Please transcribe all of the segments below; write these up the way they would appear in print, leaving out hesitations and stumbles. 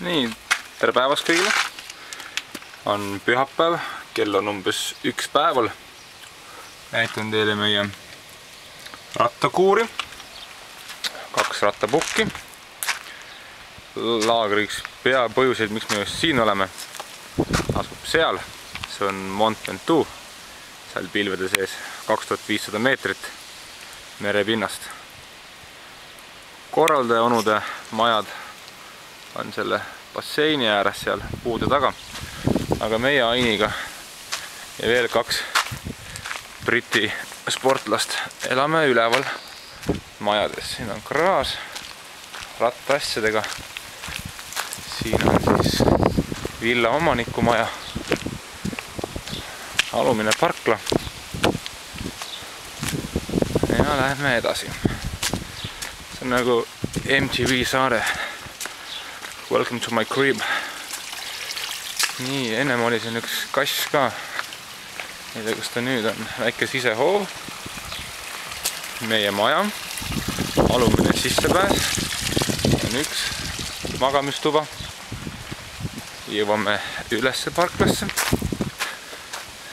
Nii, tere päevast kõigile. On pühapäev, kell on umbes 1 päeval. Näitan teile meie rattakuuri. 2 rattapukki. Laagriks peapõhjuseid, miks me just siin oleme, asub seal. See on Mont Ventoux, seal pilvede sees 2500 meetrit merepinnast. Korraldaja onude majad on selle basseini ääres seal puude taga, aga meie Ainiga ja veel 2 Briti sportlast elame üleval majades. Siin on garaaž rattasjadega, siin on siis villa omaniku maja, alumine parkla ja läheme edasi. See on nagu MTV saade Welcome to my crib. Nii, ennem oli siin üks kass ka. Ei tea, kus ta nüüd on. Väike sisehoov. Meie maja. Alumine sissepääs. On üks magamistuba. Jõuame ülesse parklasse.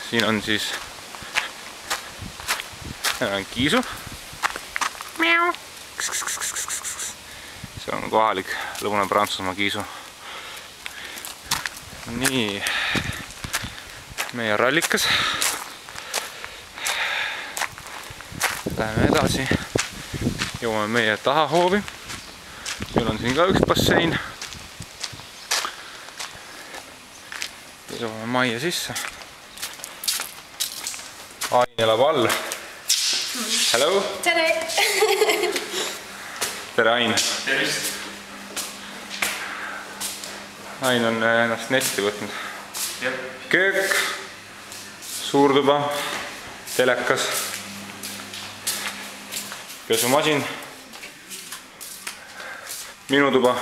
Siin on siis kiisu. Miau. See on kohalik Lõuna-Prantsusmaa kiisu. Nii, meie rallikas. Läheme edasi. Jõuame meie tahahoovi. Meil on siin ka üks bassein. Jõuame majja sisse. Ain elab all. Hello! Tere! Tere, Ain! Tervist! Ain on ennast netti võtnud. Jah. Köök, suurtuba, telekas, pesumasin, minu tuba.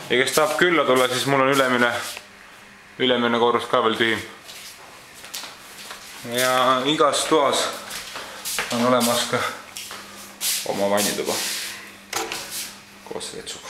Ja kes tahab külla tulla, siis mul on ülemine korrus ka veel tühi. Ja igas toas on olemas ka oma vannituba koos vetsuga.